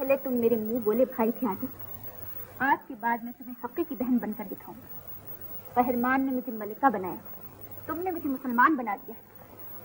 पहले तुम मेरे मुंह बोले भाई थे आदि, आज के बाद मैं तुम्हें हकीकी बहन बनकर दिखाऊंगी। पहरमान ने मुझे मलिका बनाया, तुमने मुझे मुसलमान बना दिया,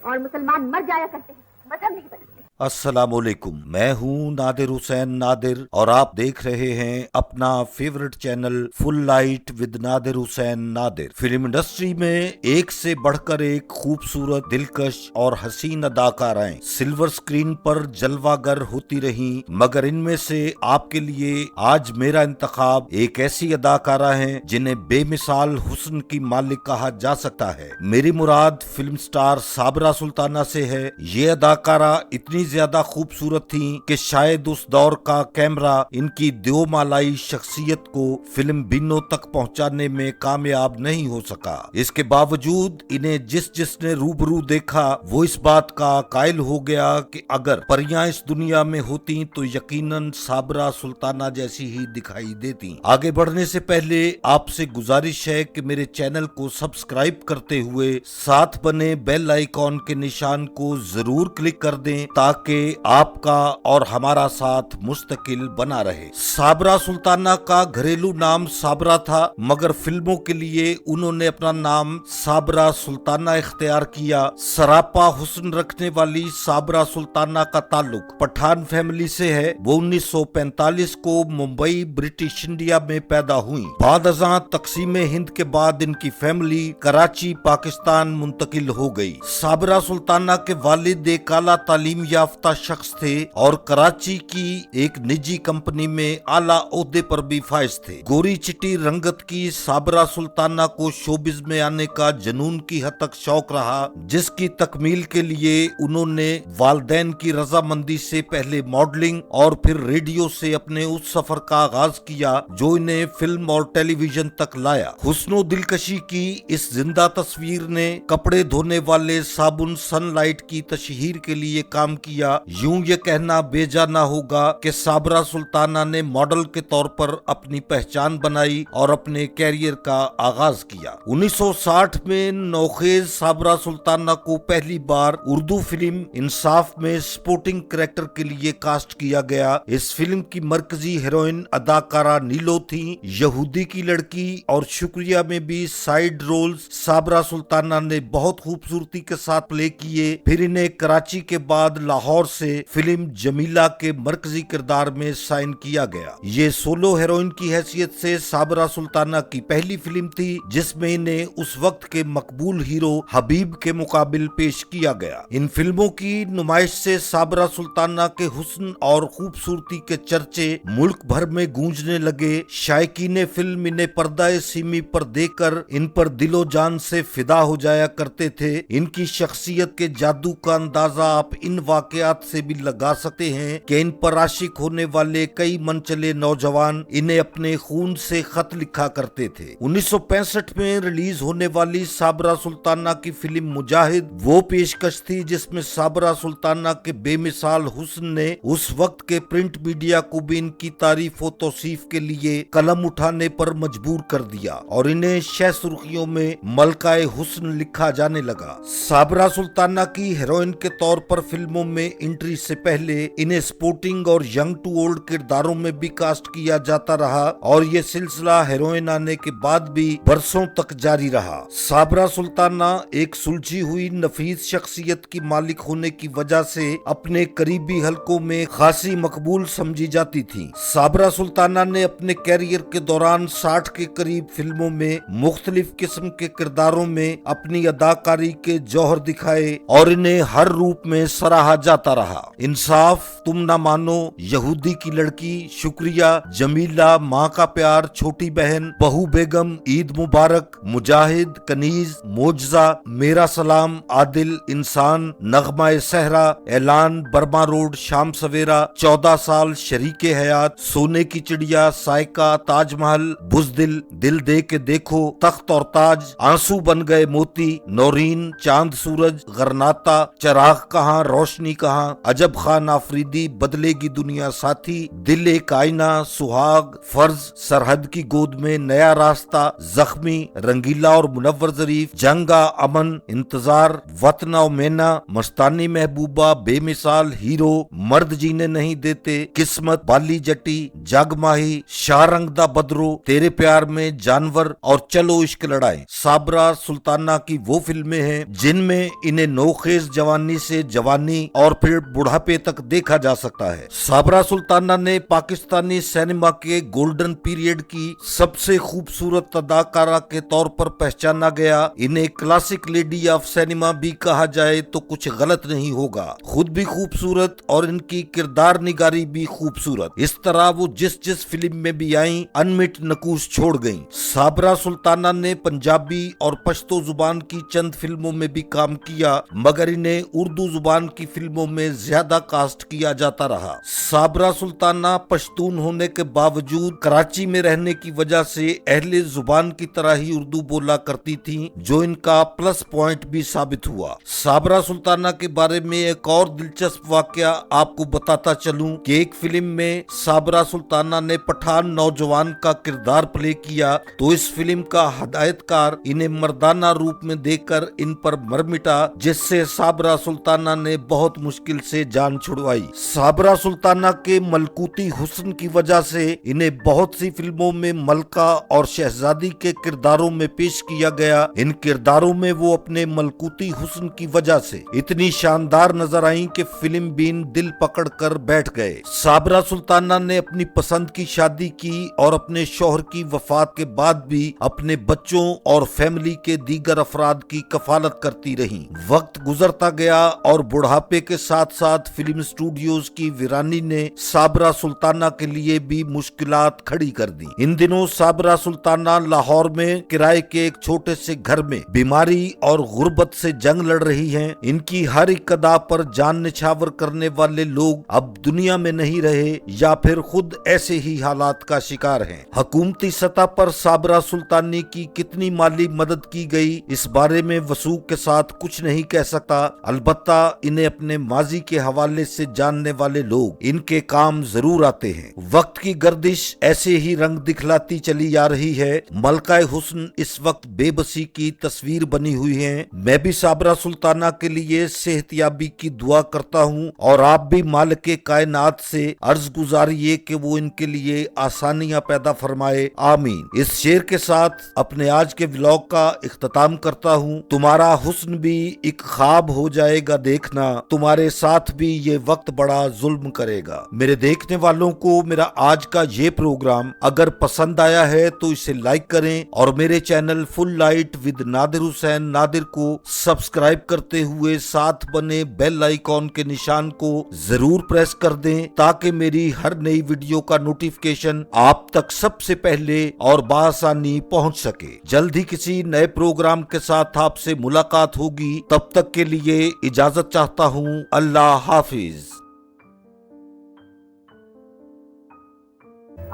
और मुसलमान मर जाया करते हैं, मजहब नहीं बदलते। अस्सलामुअलैकुम, मैं हूं नादिर हुसैन नादिर और आप देख रहे हैं अपना favourite channel full light with Nadir Hussain Nadir. Film industry में एक से बढ़कर एक खूबसूरत, दिलकश और हसीन अदाकाराएं सिल्वर स्क्रीन पर जलवागर होती रहीं, मगर इनमें से आपके लिए आज मेरा इंतखाब एक ऐसी अदाकारा है जिन्हें बेमिसाल हुस्न की मालिक कहा जा सकता है। मेरी मुराद फिल्म स्टार साबरा सुल्ताना से है। ये अदाकारा इतनी ज्यादा खूबसूरत थी कि शायद उस दौर का कैमरा इनकी द्योमालाई शख्सियत को फिल्म बिनों तक पहुंचाने में कामयाब नहीं हो सका। इसके बावजूद इन्हें जिसने रूबरू देखा वो इस बात का कायल हो गया कि अगर परियां इस दुनिया में होती तो यकीनन साबरा सुल्ताना जैसी ही दिखाई देती। आगे बढ़ने से पहले आपसे गुजारिश है कि मेरे चैनल को सब्सक्राइब करते हुए साथ बने बेल आइकॉन के निशान को जरूर क्लिक कर दें ताकि आपका और हमारा साथ मुस्तकिल बना रहे। साबरा सुल्ताना का घरेलू नाम साबरा था, मगर फिल्मों के लिए उन्होंने अपना नाम साबरा सुल्ताना इख्तियार किया। सरापा हुस्न रखने वाली साबरा सुल्ताना का ताल्लुक पठान फैमिली से है। वो 1945 को मुंबई ब्रिटिश इंडिया में पैदा हुई। बाद अज़ां तकसीम हिंद के बाद इनकी फैमिली कराची पाकिस्तान मुंतकिल हो गई। साबरा सुल्ताना के वालिद एक आला तालीम याफ्ता शख्स थे और कराची की एक निजी कंपनी में आला ओहदे पर भी फाइज थे। गोरी चिट्टी रंगत की साबरा सुल्ताना को शोबिज में आने का जुनून की हद तक शौक रहा, जिसकी तकमील के लिए उन्होंने वालदैन की रजामंदी से पहले मॉडलिंग और फिर रेडियो से अपने उस सफर का आगाज किया जो इन्हें फिल्म और टेलीविजन तक लाया। हुस्नो दिलकशी की इस जिंदा तस्वीर ने कपड़े धोने वाले साबुन सनलाइट की तशहीर के लिए काम किया। यूं ये कहना बेजा ना होगा कि साबरा सुल्ताना ने मॉडल के तौर पर अपनी पहचान बनाई और अपने कैरियर का आगाज किया। 1960 में नौखेज साबरा सुल्ताना को पहली बार उर्दू फिल्म इंसाफ में सपोर्टिंग कैरेक्टर के लिए कास्ट किया गया। इस फिल्म की मरकजी हीरोइन अदाकारा नीलो थी। यहूदी की लड़की और शुक्रिया में भी साइड रोल्स साबरा सुल्ताना ने बहुत खूबसूरती के साथ प्ले किए। फिर इन्हें कराची के बाद लाहौर से फिल्म जमीला के मरकजी किरदार में साइन किया गया। ये सोलो हीरोइन की हैसियत से साबरा सुल्ताना की पहली फिल्म थी जिसमें इन्हें उस वक्त के मकबूल हीरो हबीब के मुकाबिल पेश किया गया। इन फिल्मों की नुमाइश से साबरा सुल्ताना के हुस्न और खूबसूरती के चर्चे मुल्क भर में गूंजने लगे। शायकीन फिल्म इन्हें पर्दाए सीमी पर देखकर इन पर दिलो जान से फिदा हो जाया करते थे। इनकी शख्सियत के जादू का अंदाजा आप इन वाकयात से भी लगा सकते हैं कि इन पर आशिक होने वाले कई मनचले नौजवान इन्हें अपने खून से खत लिखा करते थे। 1965 में रिलीज होने वाली साबरा सुल्ताना की फिल्म मुजाहिद वो पेशकश थी जिसमें साबरा सुल्ताना के बेमिसाल हुस्न ने उस वक्त के प्रिंट मीडिया को भी इनकी तारीफ व तौसीफ के लिए कलम उठाने पर मजबूर कर दिया और इन्हें शह सुर्खियों में मलकाए हुस्न लिखा जाने लगा। साबरा सुल्ताना की हीरोइन के तौर पर फिल्मों में एंट्री से पहले इन्हें स्पोर्टिंग और यंग टू ओल्ड किरदारों में भी कास्ट किया जाता रहा और ये सिलसिला हीरोइन आने के बाद भी बरसों तक जारी रहा। साबरा सुल्ताना एक सुलझी हुई नफीस शख्सियत की मालिक होने की वजह से अपने करीबी हलकों में खासी मकबूल समझी जाती थी। साबरा सुल्ताना ने अपने कैरियर के दौरान 60 के करीब फिल्मों में मुख्तलिफ किस्म के किरदारों में अपनी अदाकारी के जौहर दिखाए और इन्हें हर रूप में सराहा जाता रहा। इंसाफ, तुम ना मानो, यहूदी की लड़की, शुक्रिया, जमीला, माँ का प्यार, छोटी बहन, बहू बेगम, ईद मुबारक, मुजाहिद, कनीज, मोजा, मेरा सलाम, आदिल, इंसान, नगमा सहरा, ऐलान, बर्मा रोड, शाम सवेरा, 14 साल, शरीके हयात, सोने की चिड़िया, साइका, ताजमहल, बुजदिल, दिल दे के देखो, तख्त और ताज, आंसू बन गए मोती, नौरीन, चांद सूरज, गरनाता, चराग कहाँ, रोशनी कहा, अजब खान आफरीदी, बदलेगी दुनिया साथी, दिल एक आईना, सुहाग, फर्ज, सरहद की गोद में, नया रास्ता, जख्मी, रंगीला और मुनव्वर जरीफ, जंगा, अमन, इंतजार, वतन और मेना, मस्तानी महबूबा, बेमिसाल, हीरो, मर्द जीने नहीं देते, किस्मत, बाली जटी, जगमाही, शाहरंग दा बदरो, तेरे प्यार में, जानवर और चलो इश्क लड़ाए। साबरा सुल्ताना की वो फिल्में हैं जिनमें इन्हें नौखेज जवानी से जवानी और फिर बुढ़ापे तक देखा जा सकता है। साबरा सुल्ताना ने पाकिस्तानी सिनेमा के गोल्डन पीरियड की सबसे खूबसूरत अदाकारा के तौर पर पहचाना गया। इन्हें क्लासिक लेडी ऑफ सिनेमा भी कहा जाए तो कुछ गलत नहीं होगा। खुद भी खूबसूरत और इनकी किरदार निगारी भी खूबसूरत। इस तरह वो जिस जिस फिल्म में भी आई अनमिट नकूश छोड़ गयी। साबरा सुल्ताना ने पंजाबी और पश्तो जुबान की चंद फिल्मों में भी काम किया, मगर इन्हें उर्दू जुबान की फिल्मों में ज्यादा कास्ट किया जाता रहा। साबरा सुल्ताना पश्तून होने के बावजूद कराची में रहने की वजह से अहले जुबान की तरह ही उर्दू बोला करती थीं, जो इनका प्लस पॉइंट भी साबित हुआ। साबरा सुल्ताना के बारे में एक और दिलचस्प वाकया आपको बताता चलूं कि एक फिल्म में साबरा सुल्ताना ने पठान नौजवान का किरदार प्ले किया तो इस फिल्म का हदायतकार इन्हें मर्दाना रूप में देखकर इन पर मर मिटा, जिससे साबरा सुल्ताना ने बहुत मुश्किल से जान छुड़वाई। साबरा सुल्ताना के मलकूती हुस्न की वजह से इन्हें बहुत सी फिल्मों में मलका और शहजादी के किरदारों में पेश किया गया। इन किरदारों में वो अपने मलकूती हुस्न की वजह से इतनी शानदार नजर आई कि फिल्म बीन दिल पकड़ कर बैठ गए। साबरा सुल्ताना ने अपनी पसंद की शादी की और अपने शौहर की वफात के बाद भी अपने बच्चों और फैमिली के दीगर अफराद की कफालत करती रहीं। वक्त गुजरता गया और बुढ़ापे के साथ साथ फिल्म स्टूडियोज की वीरानी ने साबरा सुल्ताना के लिए भी मुश्किलात खड़ी कर दी। इन दिनों साबरा सुल्ताना लाहौर में किराए के एक छोटे से घर में बीमारी और गुर्बत से जंग लड़ रही हैं। इनकी हर एक अदा पर जान निछावर करने वाले लोग अब दुनिया में नहीं रहे या फिर खुद ऐसे ही हालात का शिकार हैं। हुकूमती सतह पर साबरा सुल्तानी की कितनी माली मदद की गई इस बारे में वसूख के साथ कुछ नहीं कह सकता। अलबत्ता इन्हें अपने माजी के हवाले से जानने वाले लोग इनके काम जरूर आते हैं। वक्त की गर्दिश ऐसे ही रंग दिखलाती चली आ रही है। मलकाए हुस्न इस वक्त बेबसी की तस्वीर बनी हुई है। मैं भी साबरा सुल्ताना के लिए सेहतयाबी की दुआ करता हूँ और आप भी मालिक कायनात से अर्ज गुजारिए कि वो इनके लिए आसानियां पैदा फरमाए, आमीन। इस शेर के साथ अपने आज के व्लॉग का इख्तिताम करता हूँ। तुम्हारा हुस्न भी एक ख्वाब हो जाएगा देखना, तुम्हारे साथ भी ये वक्त बड़ा जुल्म करेगा। मेरे देखने वालों को मेरा आज का ये प्रोग्राम अगर पसंद आया है तो इसे लाइक करें और मेरे channel full light with Nadir Hussain Nadir को सब्सक्राइब करते हुए साथ बने बेल आइकॉन के निशान को जरूर प्रेस कर दें ताकि मेरी हर नई वीडियो का नोटिफिकेशन आप तक सबसे पहले और बआसानी पहुंच सके। जल्द ही किसी नए प्रोग्राम के साथ आपसे मुलाकात होगी। तब तक के लिए इजाजत चाहता हूँ। अल्लाह हाफिज।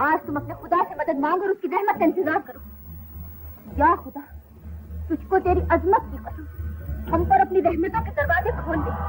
आज तुम अपने खुदा से मदद मांगो और उसकी रहमत का इंतजार करो। या खुदा, तुझको तेरी अजमत की कसम, हम पर अपनी रहमतों के दरवाजे खोल दे।